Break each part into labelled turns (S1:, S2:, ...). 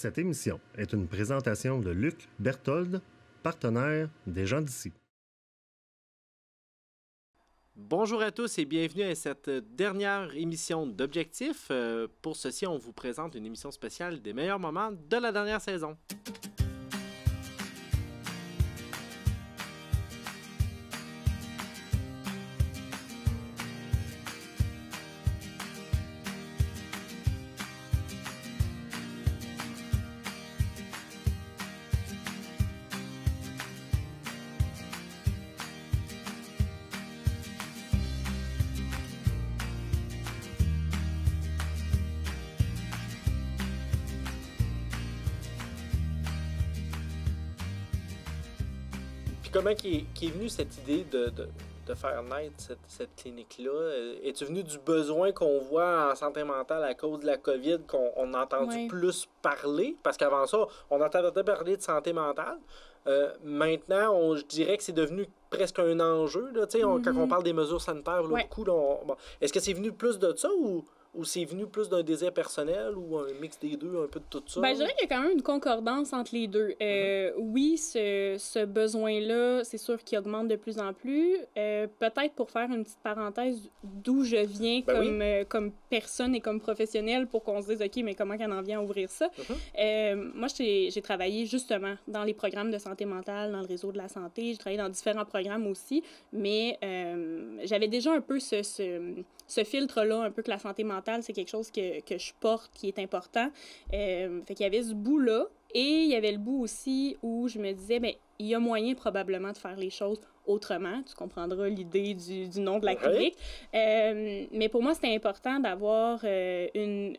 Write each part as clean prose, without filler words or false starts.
S1: Cette émission est une présentation de Luc Berthold, partenaire des gens d'ici.
S2: Bonjour à tous et bienvenue à cette dernière émission d'Objectif. Pour ceci, on vous présente une émission spéciale des meilleurs moments de la dernière saison. Comment est venue cette idée de faire naître cette clinique-là? Es-tu venu du besoin qu'on voit en santé mentale à cause de la COVID, qu'on a entendu plus parler? Parce qu'avant ça, on entendait parler de santé mentale. Maintenant, je dirais que c'est devenu presque un enjeu. Là, quand on parle des mesures sanitaires, là, beaucoup, bon. Est-ce que c'est venu plus de ça ou c'est venu plus d'un désir personnel ou un mix des deux, un peu de tout ça?
S3: Ben, je dirais qu'il y a quand même une concordance entre les deux. Oui, ce besoin-là, c'est sûr qu'il augmente de plus en plus. Peut-être pour faire une petite parenthèse d'où je viens comme personne et comme professionnelle pour qu'on se dise, OK, mais comment qu'on en vient à ouvrir ça? Moi, j'ai travaillé justement dans les programmes de santé mentale, dans le réseau de la santé. J'ai travaillé dans différents programmes aussi, mais j'avais déjà un peu ce filtre-là, un peu que la santé mentale, c'est quelque chose que je porte, qui est important. Fait qu'il y avait ce bout-là, et il y avait le bout aussi où je me disais, bien, il y a moyen probablement de faire les choses autrement. Tu comprendras l'idée du nom de la clinique. Mais pour moi, c'était important d'avoir une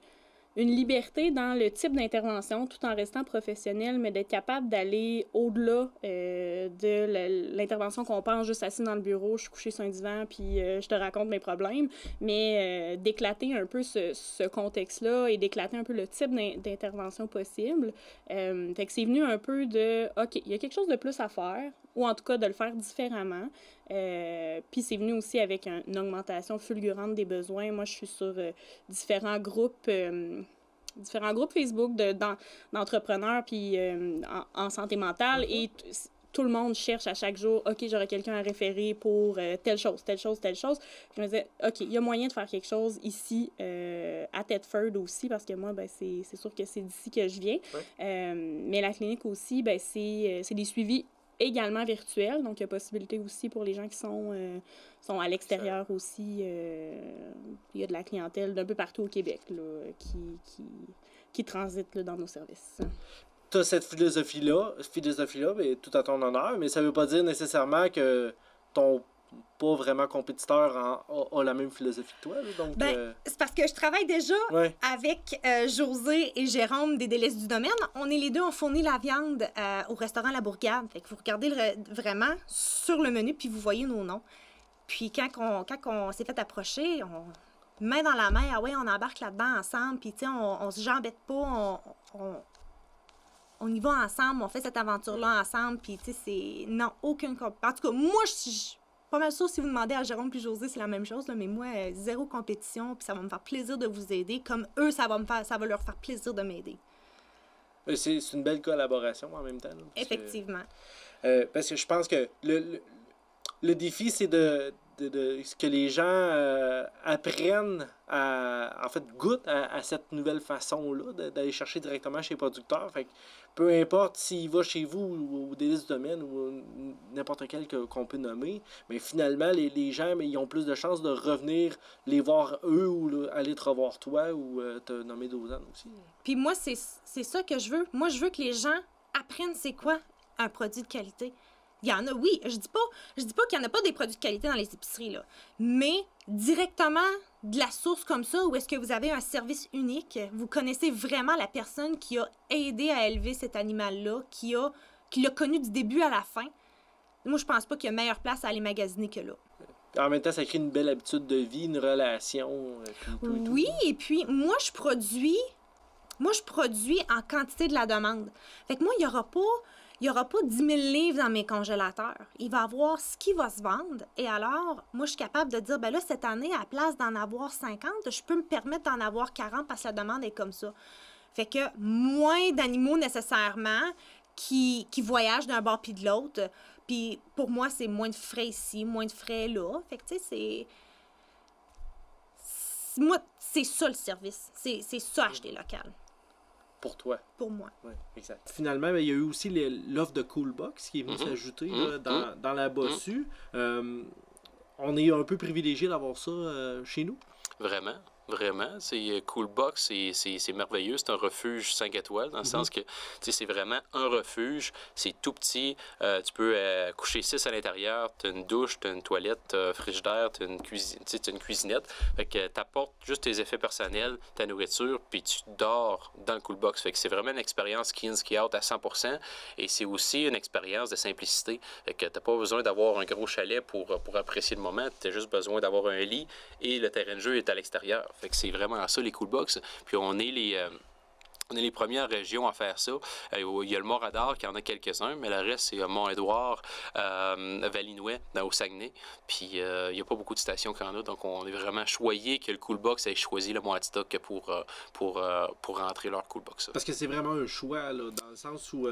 S3: liberté dans le type d'intervention, tout en restant professionnel, mais d'être capable d'aller au-delà de l'intervention qu'on pense juste assis dans le bureau, je suis couché sur un divan, puis je te raconte mes problèmes, mais d'éclater un peu ce contexte-là et d'éclater un peu le type d'intervention possible. Fait que c'est venu un peu de, OK, il y a quelque chose de plus à faire, ou en tout cas de le faire différemment. Puis c'est venu aussi avec une augmentation fulgurante des besoins. Moi, je suis sur différents groupes Facebook d'entrepreneurs puis en santé mentale, et tout le monde cherche à chaque jour, OK, j'aurais quelqu'un à référer pour telle chose. Je me disais, OK, il y a moyen de faire quelque chose ici, à Thetford aussi, parce que moi, ben, c'est sûr que c'est d'ici que je viens. Mais la clinique aussi, ben, c'est des suivis également virtuels, donc il y a possibilité aussi pour les gens qui sont à l'extérieur aussi. Il y a de la clientèle d'un peu partout au Québec là, qui transite là, dans nos services.
S2: Tu as cette philosophie-là, mais tout à ton honneur, mais ça ne veut pas dire nécessairement que ton pas vraiment compétiteur a la même philosophie que toi. Là, donc,
S4: c'est parce que je travaille déjà avec José et Jérôme des Délices du Domaine. On est les deux, on fournit la viande au restaurant La Bourgade. Fait que vous regardez vraiment sur le menu, puis vous voyez nos noms. Puis quand on s'est fait approcher, main dans la main, on embarque là-dedans ensemble, puis on se jambette pas, on y va ensemble, on fait cette aventure-là ensemble, puis c'est... Non, aucune... En tout cas, moi, je suis pas mal sûre, si vous demandez à Jérôme puis José, c'est la même chose, là, mais moi, zéro compétition, puis ça va me faire plaisir de vous aider, comme eux, ça va leur faire plaisir de m'aider.
S2: C'est une belle collaboration en même temps. Là,
S4: effectivement.
S2: Parce que je pense que le défi, c'est que les gens apprennent goûtent à cette nouvelle façon-là d'aller chercher directement chez les producteurs. Fait que peu importe s'il va chez vous ou au Délices du Domaine ou n'importe quel qu'on peut nommer, mais finalement, les gens, ils ont plus de chances de revenir les voir eux ou aller te revoir toi ou te nommer Dozane aussi.
S4: Puis moi, c'est ça que je veux. Moi, je veux que les gens apprennent c'est quoi un produit de qualité. Il y en a, oui. Je dis pas qu'il n'y en a pas des produits de qualité dans les épiceries, là. Mais directement de la source comme ça, où est-ce que vous avez un service unique, vous connaissez vraiment la personne qui a aidé à élever cet animal-là, qui l'a connu du début à la fin. Moi, je pense pas qu'il y a meilleure place à aller magasiner que là.
S2: En même temps, ça crée une belle habitude de vie, une relation.
S4: Oui, et puis moi, je produis en quantité de la demande. Fait que moi, il y aura pas 10 000 livres dans mes congélateurs. Il va y avoir ce qui va se vendre. Et alors, moi, je suis capable de dire, ben là, cette année, à la place d'en avoir 50, je peux me permettre d'en avoir 40 parce que la demande est comme ça. Fait que moins d'animaux nécessairement qui voyagent d'un bord puis de l'autre. Puis pour moi, c'est moins de frais ici, moins de frais là. Fait que tu sais, moi, c'est ça le service. C'est ça acheter local.
S2: Pour toi.
S4: Pour moi.
S2: Oui, exact. Finalement, il y a eu aussi l'offre de Coolbox qui est venue s'ajouter dans la bossue. On est un peu privilégié d'avoir ça chez nous.
S5: Vraiment. Vraiment, c'est Coolbox, c'est merveilleux. C'est un refuge 5 étoiles, dans le sens que c'est vraiment un refuge. C'est tout petit. Tu peux coucher 6 à l'intérieur. Tu as une douche, tu as une toilette, frigidaire, tu as une cuisinette. Fait que tu apportes juste tes effets personnels, ta nourriture, puis tu dors dans le Coolbox. Fait que c'est vraiment une expérience qui in, qui out à 100%. Et c'est aussi une expérience de simplicité. Fait que tu n'as pas besoin d'avoir un gros chalet pour apprécier le moment. Tu as juste besoin d'avoir un lit et le terrain de jeu est à l'extérieur. Fait que c'est vraiment ça, les Coolbox. Puis on est les premières régions à faire ça. Il y a le Mont-Radar qui en a quelques-uns, mais le reste, c'est Mont-Édouard, Valinouet, au Saguenay. Puis il n'y a pas beaucoup de stations qui en a, donc on est vraiment choyé que le Coolbox ait choisi le Mont-Atitok pour rentrer leur Coolbox.
S2: Parce que c'est vraiment un choix, là, dans le sens où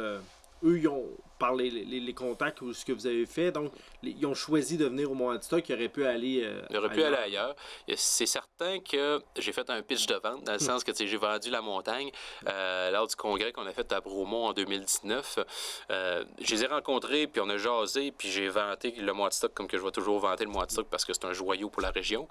S2: eux, ils ont parlé les contacts ou ce que vous avez fait, donc ils ont choisi de venir au Mont-Atitok, ils auraient pu aller
S5: ailleurs. C'est certain que j'ai fait un pitch de vente, dans le sens que j'ai vendu la montagne lors du congrès qu'on a fait à Bromont en 2019. Je les ai rencontrés, puis on a jasé, puis j'ai vanté le Mont-Atitok comme que je vais toujours vanter le Mont-Atitok parce que c'est un joyau pour la région.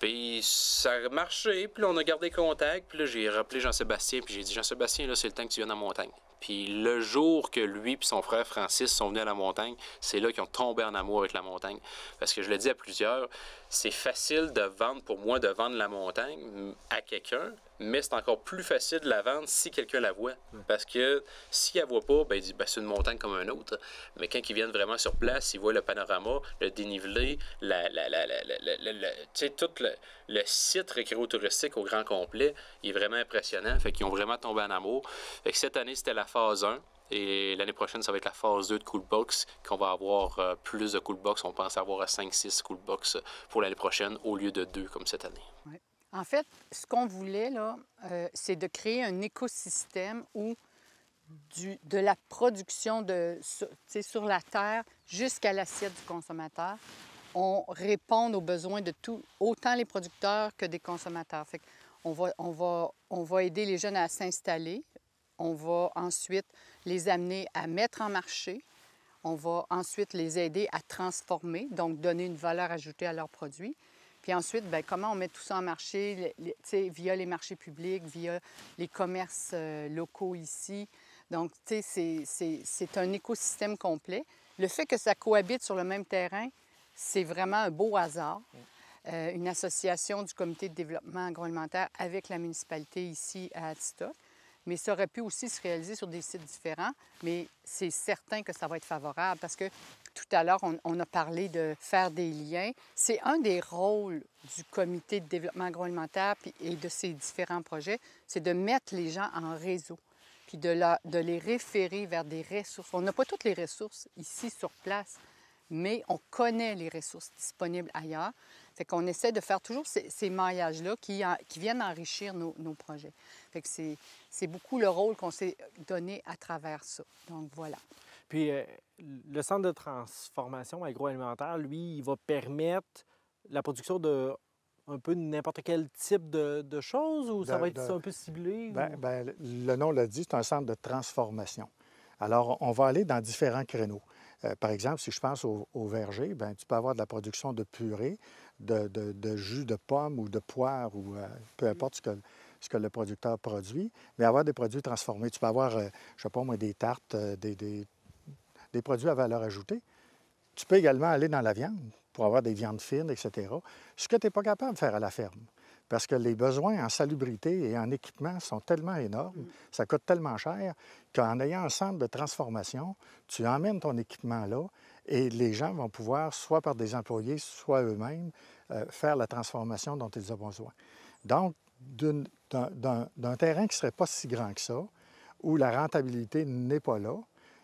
S5: Puis ça a marché, puis là, on a gardé contact, puis là, j'ai rappelé Jean-Sébastien, puis j'ai dit « Jean-Sébastien, là, c'est le temps que tu viennes en montagne. » Puis le jour que lui et son frère Francis sont venus à la montagne, c'est là qu'ils ont tombé en amour avec la montagne. Parce que je le dis à plusieurs, c'est facile de vendre, pour moi, de vendre la montagne à quelqu'un, mais c'est encore plus facile de la vendre si quelqu'un la voit. Parce que s'il ne la voit pas, ben, il dit c'est une montagne comme un autre. Mais quand ils viennent vraiment sur place, ils voient le panorama, le dénivelé, tout le site récréo-touristique au grand complet, il est vraiment impressionnant. Fait qu'ils ont vraiment tombé en amour. Fait que cette année, c'était la phase 1. Et l'année prochaine, ça va être la phase 2 de Coolbox, qu'on va avoir plus de Coolbox. On pense avoir à 5-6 Coolbox pour l'année prochaine, au lieu de 2 comme cette année.
S6: Ouais. En fait, ce qu'on voulait, là, c'est de créer un écosystème où de la production sur la terre jusqu'à l'assiette du consommateur, on répond aux besoins de tout, autant les producteurs que des consommateurs. Fait on va aider les jeunes à s'installer. On va ensuite les amener à mettre en marché. On va ensuite les aider à transformer, donc donner une valeur ajoutée à leurs produits. Puis ensuite, bien, comment on met tout ça en marché, via les marchés publics, via les commerces locaux ici. Donc, c'est un écosystème complet. Le fait que ça cohabite sur le même terrain, c'est vraiment un beau hasard. Une association du comité de développement agroalimentaire avec la municipalité ici à Atitok. Mais ça aurait pu aussi se réaliser sur des sites différents, mais c'est certain que ça va être favorable parce que tout à l'heure, on a parlé de faire des liens. C'est un des rôles du comité de développement agroalimentaire et de ces différents projets, c'est de mettre les gens en réseau puis de les référer vers des ressources. On n'a pas toutes les ressources ici sur place, mais on connaît les ressources disponibles ailleurs. Fait qu'on essaie de faire toujours ces maillages-là qui viennent enrichir nos projets. Fait que c'est beaucoup le rôle qu'on s'est donné à travers ça. Donc, voilà.
S2: Puis, le centre de transformation agroalimentaire, lui, il va permettre la production de un peu n'importe quel type de choses ou ça va être un peu ciblé?
S7: Bien, le nom l'a dit, c'est un centre de transformation. Alors, on va aller dans différents créneaux. Par exemple, si je pense au verger, bien, tu peux avoir de la production de purée, de jus de pomme ou de poire ou peu importe ce que le producteur produit, mais avoir des produits transformés. Tu peux avoir, je ne sais pas moi, des tartes, des produits à valeur ajoutée. Tu peux également aller dans la viande pour avoir des viandes fines, etc. Ce que tu n'es pas capable de faire à la ferme. Parce que les besoins en salubrité et en équipement sont tellement énormes, ça coûte tellement cher, qu'en ayant un centre de transformation, tu emmènes ton équipement là et les gens vont pouvoir, soit par des employés, soit eux-mêmes, faire la transformation dont ils ont besoin. Donc, d'un terrain qui ne serait pas si grand que ça, où la rentabilité n'est pas là,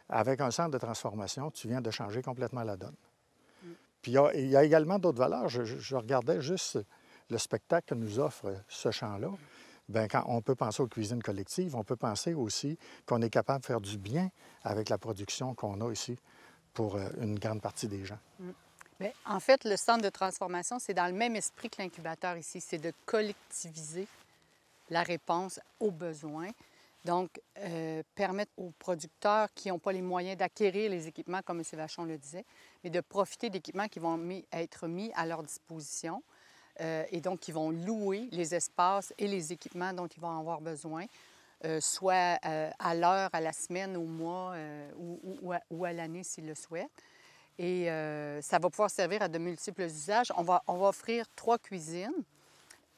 S7: avec un centre de transformation, tu viens de changer complètement la donne. Puis il y a également d'autres valeurs. Je regardais juste le spectacle que nous offre ce champ-là. bien, quand on peut penser aux cuisines collectives, on peut penser aussi qu'on est capable de faire du bien avec la production qu'on a ici pour une grande partie des gens.
S6: Bien, en fait, le centre de transformation, c'est dans le même esprit que l'incubateur ici, c'est de collectiviser la réponse aux besoins. Donc, permettre aux producteurs qui n'ont pas les moyens d'acquérir les équipements, comme M. Vachon le disait, mais de profiter d'équipements qui vont être mis à leur disposition et donc qui vont louer les espaces et les équipements dont ils vont avoir besoin, soit à l'heure, à la semaine, au mois ou à l'année s'ils le souhaitent. Et ça va pouvoir servir à de multiples usages. On va offrir 3 cuisines,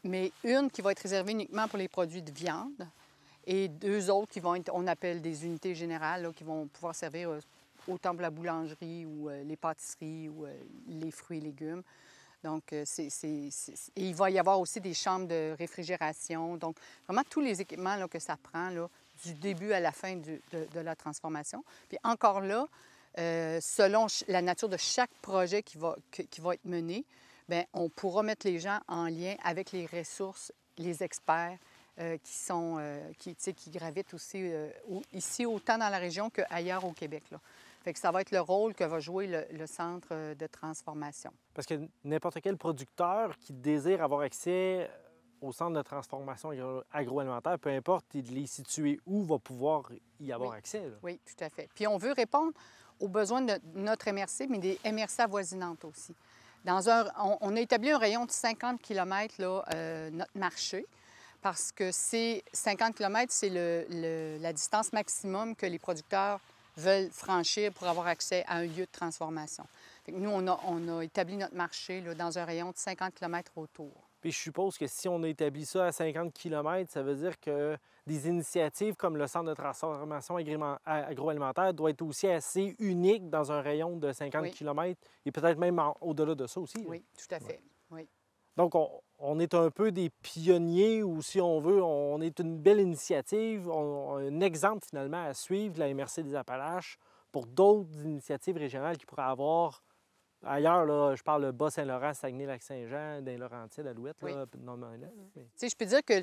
S6: mais une qui va être réservée uniquement pour les produits de viande et 2 autres qui vont être, on appelle des unités générales, là, qui vont pouvoir servir autant pour la boulangerie ou les pâtisseries ou les fruits et légumes. Donc, et il va y avoir aussi des chambres de réfrigération. Donc, vraiment tous les équipements là, que ça prend là, du début à la fin de la transformation. Puis encore là, selon la nature de chaque projet qui va être mené, bien, on pourra mettre les gens en lien avec les ressources, les experts qui gravitent aussi ici, autant dans la région qu'ailleurs au Québec, là. Fait que ça va être le rôle que va jouer le centre de transformation.
S2: Parce que n'importe quel producteur qui désire avoir accès au centre de transformation agroalimentaire, peu importe il est situé où, va pouvoir y avoir accès. Là.
S6: Oui, tout à fait. Puis on veut répondre aux besoins de notre MRC, mais des MRC avoisinantes aussi. On a établi un rayon de 50 km, là, notre marché, parce que c'est 50 km, c'est la distance maximum que les producteurs veulent franchir pour avoir accès à un lieu de transformation. Fait que nous, on a établi notre marché là, dans un rayon de 50 km autour.
S2: Puis je suppose que si on a établi ça à 50 km, ça veut dire que des initiatives comme le Centre de transformation agroalimentaire doit être aussi assez unique dans un rayon de 50 km et peut-être même au-delà de ça aussi.
S6: Oui, tout à fait. Oui.
S2: Donc, on est un peu des pionniers ou, si on veut, on est une belle initiative, un exemple finalement à suivre de la MRC des Appalaches pour d'autres initiatives régionales qui pourraient avoir ailleurs. Là, je parle de Bas-Saint-Laurent, Saguenay-Lac-Saint-Jean, des Laurentides, Alouette, là, normalement.
S6: Tu sais, je peux dire que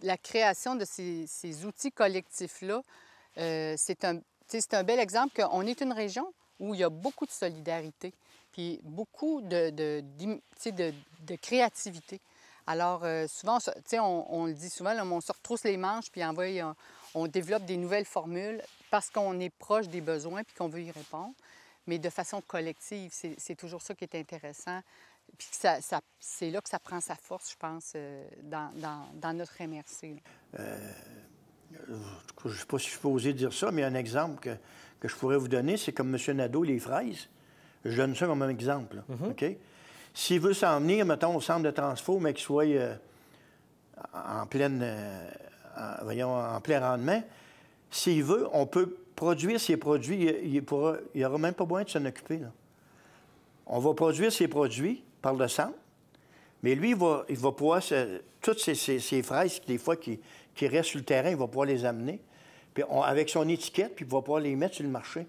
S6: la création de ces outils collectifs-là, c'est un bel exemple qu'on est une région où il y a beaucoup de solidarité. Puis beaucoup de créativité. Alors, souvent, on le dit souvent, là, on se retrousse les manches puis on développe des nouvelles formules parce qu'on est proche des besoins puis qu'on veut y répondre, mais de façon collective. C'est toujours ça qui est intéressant. Puis c'est là que ça prend sa force, je pense, dans notre MRC.
S8: Je ne sais pas si je peux oser dire ça, mais un exemple que je pourrais vous donner, c'est comme M. Nadeau, les fraises. Je donne ça comme un exemple. OK? S'il veut s'en venir, mettons, au centre de transfo, mais qu'il soit en plein rendement, s'il veut, on peut produire ses produits. Il n'y aura même pas besoin de s'en occuper. Là. On va produire ses produits par le centre, mais lui, il va pouvoir... toutes ces fraises, des fois, qui restent sur le terrain, il va pouvoir les amener, puis avec son étiquette, puis il va pouvoir les mettre sur le marché.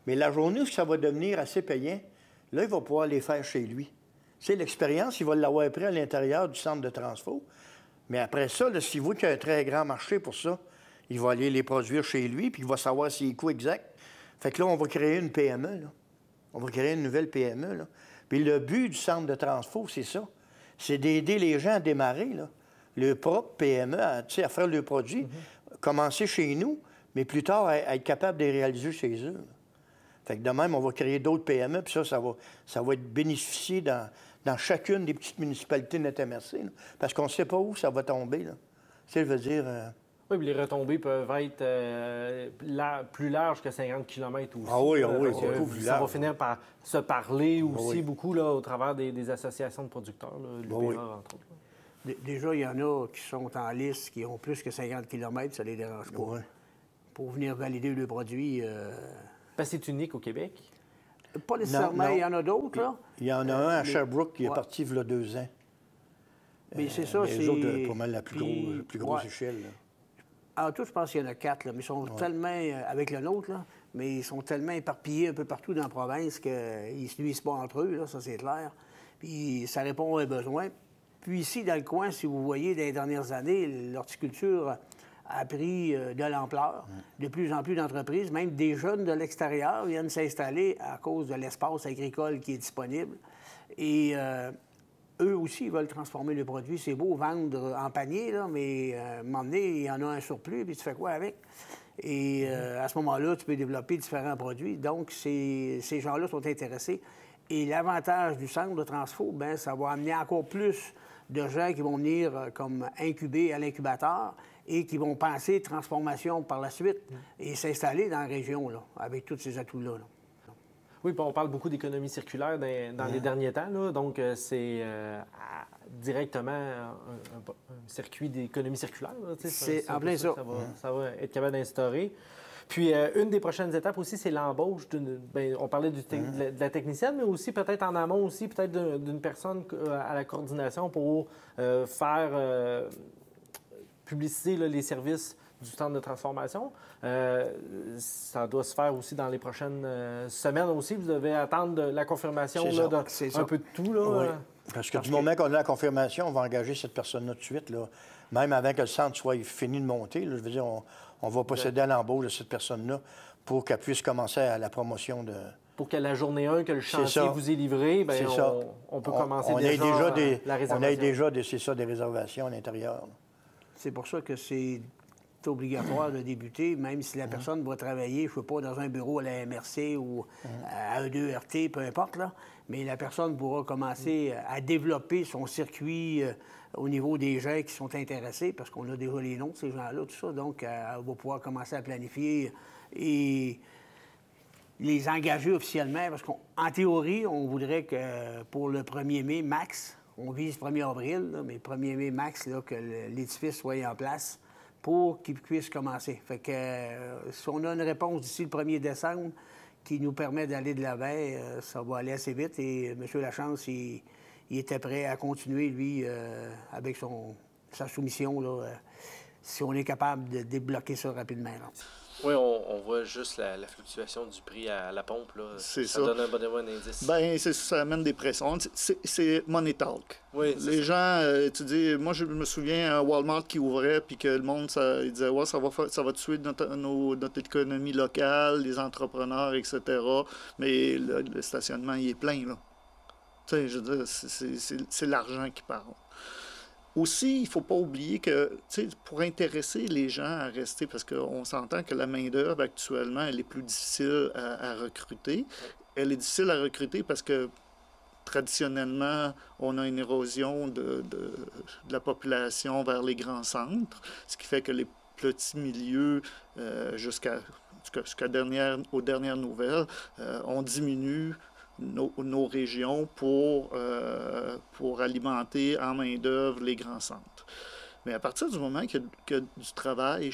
S8: Mais la journée où ça va devenir assez payant, là, il va pouvoir les faire chez lui. Tu sais, l'expérience, il va l'avoir pris à l'intérieur du centre de transfo. Mais après ça, s'il voit qu'il y a un très grand marché pour ça, il va aller les produire chez lui, puis il va savoir ses coûts exacts. Fait que là, on va créer une PME, là. On va créer une nouvelle PME, là. Puis le but du centre de transfo, c'est ça. C'est d'aider les gens à démarrer, là. Le propre PME, à faire leurs produits, commencer chez nous, mais plus tard, à être capable de les réaliser chez eux, là. Fait que de même, on va créer d'autres PME, puis ça va être bénéficié dans chacune des petites municipalités de notre MRC, là, parce qu'on ne sait pas où ça va tomber. Là. Ça veut dire...
S2: Oui, puis les retombées peuvent être plus larges que 50 km aussi.
S8: Ah oui, c'est beaucoup plus large.
S2: Ça va finir par se parler aussi beaucoup là, au travers des associations de producteurs, l'UPA, entre autres.
S9: Déjà, il y en a qui sont en liste, qui ont plus que 50 km, ça les dérange pas.
S8: Ouais.
S9: Pour venir valider le produit...
S2: Parce que c'est unique au Québec?
S9: Pas nécessairement. Non. Il y en a d'autres, là.
S8: Il y en a un à Sherbrooke qui est parti il y a 2 ans.
S9: Mais c'est ça, c'est...
S8: Les autres, pas mal la plus grosse échelle.
S9: Là. En tout, je pense qu'il y en a 4, là, mais ils sont tellement, avec le nôtre, là, mais ils sont tellement éparpillés un peu partout dans la province qu'ils ne se nuisent pas entre eux, là, ça c'est clair. Puis ça répond à un besoin. Puis ici, dans le coin, si vous voyez, dans les dernières années, l'horticulture a pris de l'ampleur. De plus en plus d'entreprises, même des jeunes de l'extérieur, viennent s'installer à cause de l'espace agricole qui est disponible. Et eux aussi, ils veulent transformer le produit. C'est beau vendre en panier, là, mais à un moment donné, il y en a un surplus, puis tu fais quoi avec? Et à ce moment-là, tu peux développer différents produits. Donc, ces gens-là sont intéressés. Et l'avantage du centre de transfo, bien, ça va amener encore plus de gens qui vont venir comme incubés à l'incubateur et qui vont penser transformation par la suite et s'installer dans la région, là, avec tous ces atouts-là. Là.
S2: Oui, puis on parle beaucoup d'économie circulaire dans les derniers temps. Là. Donc, c'est directement un circuit d'économie circulaire. Là,
S9: c'est en plein ça.
S2: Ça va être capable d'instaurer. Puis, une des prochaines étapes aussi, c'est l'embauche d'une... on parlait de la technicienne, mais aussi peut-être en amont aussi, peut-être d'une personne à la coordination pour faire publiciser là, les services du centre de transformation. Ça doit se faire aussi dans les prochaines semaines aussi. Vous devez attendre la confirmation là, un peu de tout. Là,
S8: oui. Parce que du moment qu'on a la confirmation, on va engager cette personne-là tout de suite. Là. Même avant que le centre soit fini de monter, là, je veux dire, on va procéder à l'embauche de cette personne-là pour qu'elle puisse commencer à la promotion de...
S2: Pour qu'à la journée 1, que le chantier vous est livré, bien, on peut commencer
S8: la réservation. On a déjà des réservations à l'intérieur.
S9: C'est pour ça que c'est obligatoire de débuter, même si la personne va travailler, je ne sais pas, dans un bureau à la MRC ou à E2RT, peu importe, là, mais la personne pourra commencer à développer son circuit au niveau des gens qui sont intéressés, parce qu'on a déjà les noms de ces gens-là, tout ça, donc elle va pouvoir commencer à planifier et les engager officiellement, parce qu'en théorie, on voudrait que pour le 1er mai max, on vise 1er avril, là, mais 1er mai max, là, que l'édifice soit en place pour qu'il puisse commencer. Fait que si on a une réponse d'ici le 1er décembre qui nous permet d'aller de l'avant, ça va aller assez vite. Et M. Lachance, il était prêt à continuer, lui, avec sa soumission, là, si on est capable de débloquer ça rapidement. Là.
S2: Oui, on voit juste la fluctuation du prix à la pompe. Là. Ça donne un bon indice.
S10: Bien, ça amène des pressions. C'est money talk. Oui, les gens, tu dis, moi, je me souviens, un Walmart qui ouvrait, puis que le monde, il disait, ouais, ça va tuer notre économie locale, les entrepreneurs, etc. Mais le stationnement, il est plein, là. Tu sais, je veux dire, c'est l'argent qui parle. Aussi, il ne faut pas oublier que, pour intéresser les gens à rester, parce qu'on s'entend que la main-d'œuvre actuellement, elle est plus difficile à recruter. Elle est difficile à recruter parce que, traditionnellement, on a une érosion de la population vers les grands centres, ce qui fait que les petits milieux, aux dernières nouvelles, on diminue nos régions pour alimenter en main-d'œuvre les grands centres. Mais à partir du moment qu'il y a du travail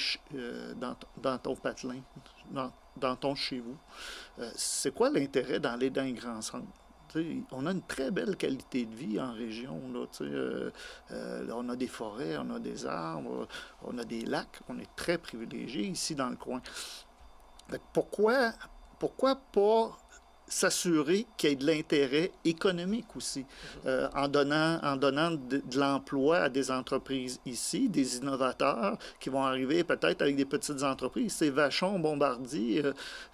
S10: dans ton patelin, dans ton chez vous, c'est quoi l'intérêt d'aller dans les grands centres? On a une très belle qualité de vie en région. Là, on a des forêts, on a des arbres, on a des lacs. On est très privilégiés ici dans le coin. Pourquoi pas s'assurer qu'il y ait de l'intérêt économique aussi, en donnant de l'emploi à des entreprises ici, des innovateurs qui vont arriver peut-être avec des petites entreprises. C'est Vachon, Bombardier,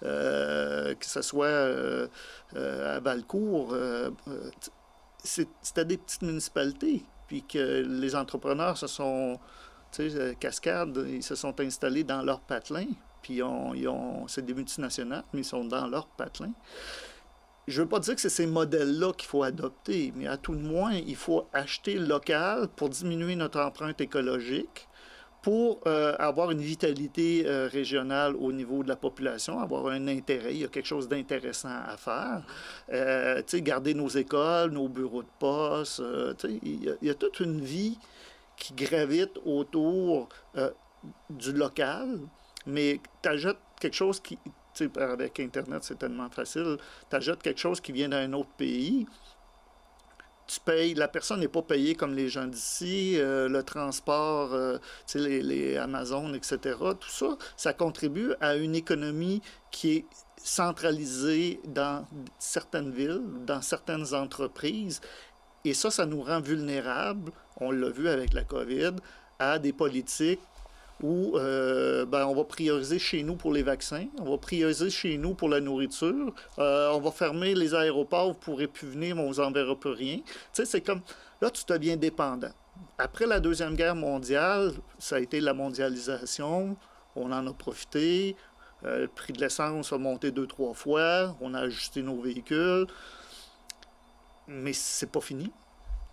S10: que ce soit à Valcourt, c'était des petites municipalités, puis que les entrepreneurs Cascade, ils se sont installés dans leur patelin. Puis c'est des multinationales, mais ils sont dans leur patelin. Je ne veux pas dire que c'est ces modèles-là qu'il faut adopter, mais à tout le moins, il faut acheter local pour diminuer notre empreinte écologique, pour avoir une vitalité régionale au niveau de la population, avoir un intérêt. Il y a quelque chose d'intéressant à faire. Garder nos écoles, nos bureaux de poste. Il y a toute une vie qui gravite autour du local. Mais tu ajoutes quelque chose qui, avec Internet, c'est tellement facile, tu ajoutes quelque chose qui vient d'un autre pays, tu payes, la personne n'est pas payée comme les gens d'ici, le transport, les Amazon, etc., tout ça, ça contribue à une économie qui est centralisée dans certaines villes, dans certaines entreprises, Et ça nous rend vulnérables, on l'a vu avec la COVID, à des politiques où on va prioriser chez nous pour les vaccins, on va prioriser chez nous pour la nourriture, on va fermer les aéroports, vous ne pourrez plus venir, on ne vous enverra plus rien. Tu sais, c'est comme, là, tu deviens dépendant. Après la Deuxième Guerre mondiale, ça a été la mondialisation, on en a profité, le prix de l'essence a monté 2-3 fois, on a ajusté nos véhicules, mais c'est pas fini.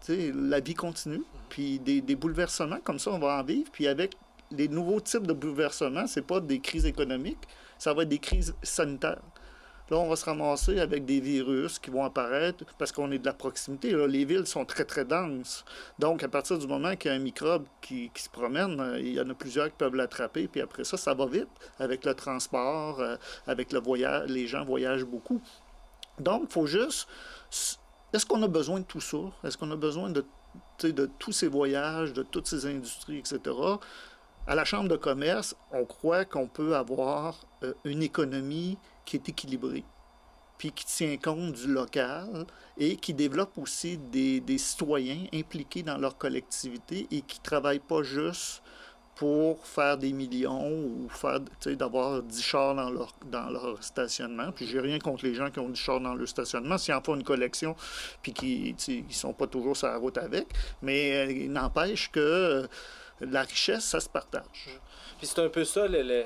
S10: Tu sais, la vie continue, puis des bouleversements comme ça, on va en vivre, puis avec les nouveaux types de bouleversements, c'est pas des crises économiques, ça va être des crises sanitaires. Là, on va se ramasser avec des virus qui vont apparaître parce qu'on est de la proximité. Là, les villes sont très, très denses. Donc, à partir du moment qu'il y a un microbe qui se promène, il y en a plusieurs qui peuvent l'attraper. Puis après ça va vite avec le transport, avec le voyage. Les gens voyagent beaucoup. Donc, il faut juste... Est-ce qu'on a besoin de tout ça? Est-ce qu'on a besoin de tous ces voyages, de toutes ces industries, etc.? À la Chambre de commerce, on croit qu'on peut avoir une économie qui est équilibrée, puis qui tient compte du local et qui développe aussi des citoyens impliqués dans leur collectivité et qui ne travaillent pas juste pour faire des millions ou faire, d'avoir 10 chars dans leur stationnement. Puis j'ai rien contre les gens qui ont 10 chars dans leur stationnement, s'ils en font une collection, puis qui ne sont pas toujours sur la route avec. Mais il n'empêche que la richesse, ça se partage.
S2: Puis c'est un peu ça, je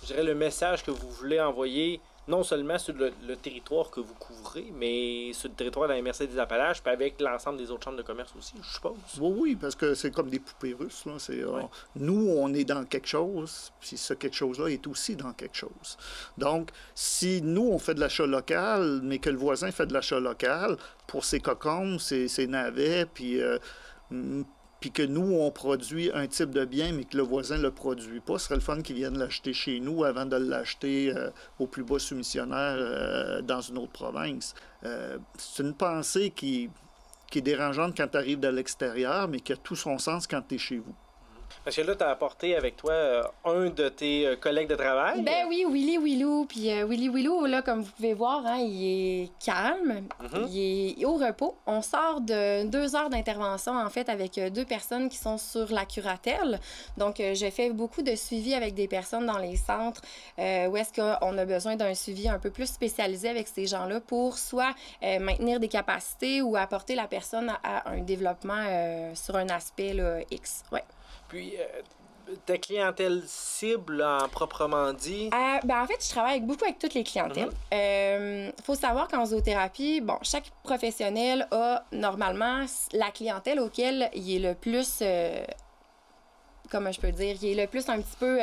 S2: dirais, le message que vous voulez envoyer, non seulement sur le territoire que vous couvrez, mais sur le territoire de la MRC des Appalaches, puis avec l'ensemble des autres chambres de commerce aussi, je suppose.
S10: Oui, parce que c'est comme des poupées russes. Là. Nous, on est dans quelque chose, puis ce quelque chose-là est aussi dans quelque chose. Donc, si nous, on fait de l'achat local, mais que le voisin fait de l'achat local, pour ses cocombes, ses navets, puis que nous, on produit un type de bien, mais que le voisin ne le produit pas, ce serait le fun qu'il vienne l'acheter chez nous avant de l'acheter au plus bas soumissionnaire dans une autre province. C'est une pensée qui est dérangeante quand tu arrives de l'extérieur, mais qui a tout son sens quand tu es chez vous.
S2: Parce que là, tu as apporté avec toi un de tes collègues de travail.
S11: Ben oui, Willy Willou. Puis Willy Willou, là, comme vous pouvez voir, hein, il est calme, il est au repos. On sort de 2 heures d'intervention, en fait, avec 2 personnes qui sont sur la curatelle. Donc, je fais beaucoup de suivi avec des personnes dans les centres où est-ce qu'on a besoin d'un suivi un peu plus spécialisé avec ces gens-là pour soit maintenir des capacités ou apporter la personne à un développement sur un aspect là, X. Ouais.
S2: Puis, ta clientèle cible, en proprement dit?
S11: En fait, je travaille beaucoup avec toutes les clientèles. Faut savoir qu'en zoothérapie, bon, chaque professionnel a normalement la clientèle auquel il est le plus... comment je peux dire, il est le plus un petit peu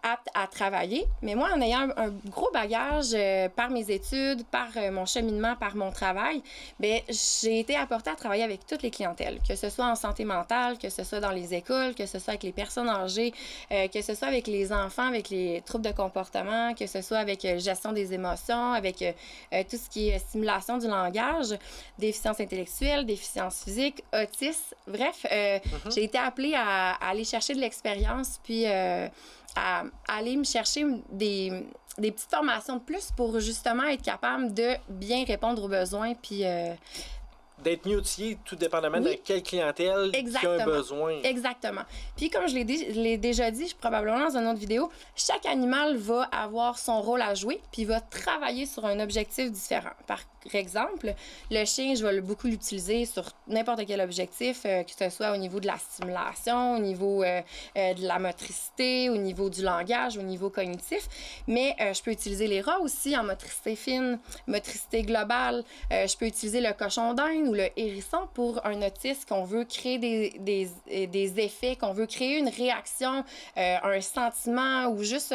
S11: apte à travailler. Mais moi, en ayant un gros bagage par mes études, par mon cheminement, par mon travail, bien, j'ai été apportée à travailler avec toutes les clientèles, que ce soit en santé mentale, que ce soit dans les écoles, que ce soit avec les personnes âgées, que ce soit avec les enfants, avec les troubles de comportement, que ce soit avec gestion des émotions, avec tout ce qui est stimulation du langage, déficience intellectuelle, déficience physique, autisme. Bref, j'ai été appelée à aller chercher de l'expérience, puis à aller me chercher des petites formations de plus pour justement être capable de bien répondre aux besoins, puis...
S2: d'être mieux outillé, tout dépendamment de quelle clientèle qui a un besoin.
S11: Exactement. Puis comme je l'ai déjà dit, probablement dans une autre vidéo, chaque animal va avoir son rôle à jouer, puis il va travailler sur un objectif différent. Par exemple, le chien, je vais beaucoup l'utiliser sur n'importe quel objectif, que ce soit au niveau de la stimulation, au niveau de la motricité, au niveau du langage, au niveau cognitif. Mais je peux utiliser les rats aussi en motricité fine, motricité globale. Je peux utiliser le cochon d'Inde ou le hérisson pour un autiste qu'on veut créer des effets, qu'on veut créer une réaction, un sentiment ou juste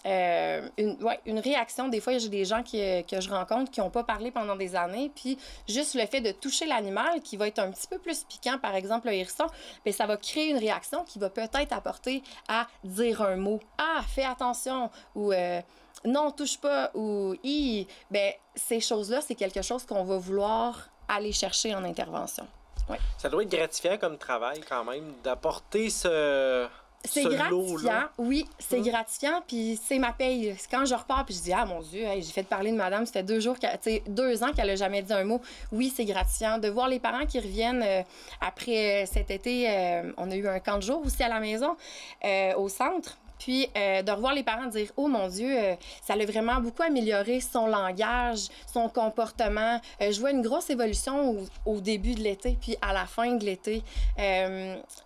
S11: une réaction. Des fois, j'ai des gens que je rencontre qui n'ont pas parlé pendant des années, puis juste le fait de toucher l'animal qui va être un petit peu plus piquant, par exemple le hérisson, bien, ça va créer une réaction qui va peut-être apporter à dire un mot. « Ah, fais attention » ou « Non, touche pas » ou « I ». Bien, ces choses-là, c'est quelque chose qu'on va vouloir aller chercher en intervention. Ouais.
S2: Ça doit être gratifiant comme travail quand même, d'apporter ce
S11: C'est gratifiant, oui, c'est gratifiant, puis c'est ma paye. Quand je repars, puis je dis, ah mon Dieu, hey, j'ai fait parler de madame, ça fait 2 ans qu'elle a jamais dit un mot. Oui, c'est gratifiant. De voir les parents qui reviennent après cet été, on a eu un camp de jour aussi à la maison, au centre. Puis de revoir les parents dire « Oh mon Dieu, ça l'a vraiment beaucoup amélioré son langage, son comportement. Je vois une grosse évolution au début de l'été, puis à la fin de l'été.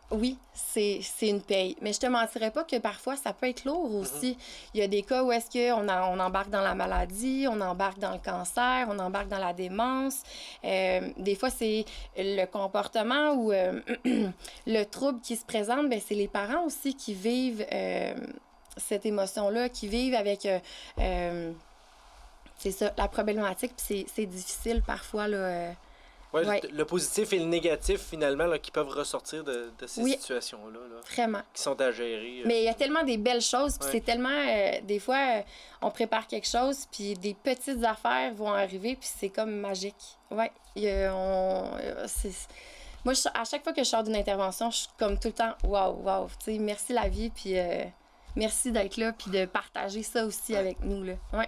S11: Oui, c'est une paye. Mais je te mentirais pas que parfois, ça peut être lourd aussi. Il y a des cas où est-ce qu'on on embarque dans la maladie, on embarque dans le cancer, on embarque dans la démence. Des fois, c'est le comportement ou le trouble qui se présente. Bien, c'est les parents aussi qui vivent cette émotion-là, qui vivent avec... c'est ça, la problématique, puis c'est difficile parfois, là...
S2: Ouais. Le positif et le négatif, finalement, là, qui peuvent ressortir de ces situations-là. Là,
S11: vraiment.
S2: Qui sont à gérer.
S11: Mais il y a tellement des belles choses, puis c'est tellement... des fois, on prépare quelque chose, puis des petites affaires vont arriver, puis c'est comme magique. Ouais. Moi, à chaque fois que je sors d'une intervention, je suis comme tout le temps, wow, tu sais, merci la vie, puis merci d'être là, puis de partager ça aussi avec nous, là. Ouais.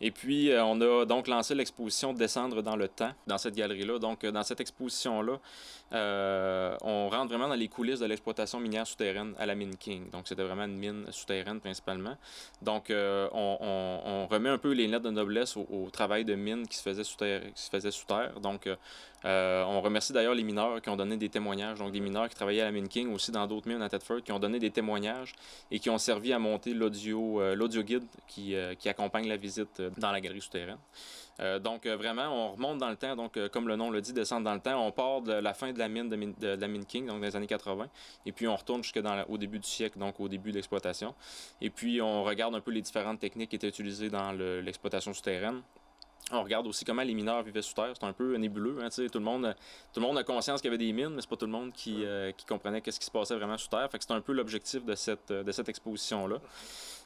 S12: Et puis, on a donc lancé l'exposition Descendre dans le temps dans cette galerie-là. Donc, dans cette exposition-là, on rentre vraiment dans les coulisses de l'exploitation minière souterraine à la mine King. Donc, c'était vraiment une mine souterraine principalement. Donc, on remet un peu les lettres de noblesse au travail de mine qui se faisait sous terre. Donc, on remercie d'ailleurs les mineurs qui ont donné des témoignages. Donc, des mineurs qui travaillaient à la mine King, aussi dans d'autres mines à Thetford, qui ont donné des témoignages et qui ont servi à monter l'audio guide qui accompagne la visite dans la galerie souterraine. Donc, vraiment, on remonte dans le temps. Donc, comme le nom le dit, descendre dans le temps. On part de la fin de la mine de la mine King, donc dans les années 80, et puis on retourne jusqu'au début du siècle, donc au début de l'exploitation. Et puis, on regarde un peu les différentes techniques qui étaient utilisées dans l'exploitation souterraine. On regarde aussi comment les mineurs vivaient sous terre. C'est un peu nébuleux. Hein, tout le monde a conscience qu'il y avait des mines, mais c'est pas tout le monde qui comprenait qu'est-ce qui se passait vraiment sous terre. Fait que c'est un peu l'objectif de cette exposition-là.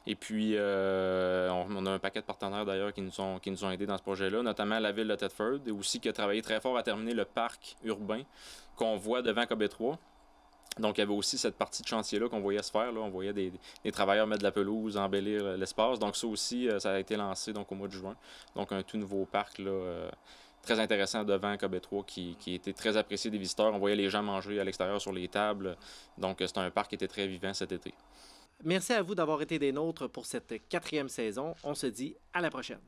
S12: Et puis, on a un paquet de partenaires d'ailleurs qui nous ont aidés dans ce projet-là, notamment la ville de Thetford, et aussi qui a travaillé très fort à terminer le parc urbain qu'on voit devant KB3. Donc, il y avait aussi cette partie de chantier-là qu'on voyait se faire. Là. On voyait des travailleurs mettre de la pelouse, embellir l'espace. Donc, ça aussi, ça a été lancé donc, au mois de juin. Donc, un tout nouveau parc là, très intéressant devant KB3 qui a été très apprécié des visiteurs. On voyait les gens manger à l'extérieur sur les tables. Donc, c'est un parc qui était très vivant cet été.
S2: Merci à vous d'avoir été des nôtres pour cette 4e saison. On se dit à la prochaine.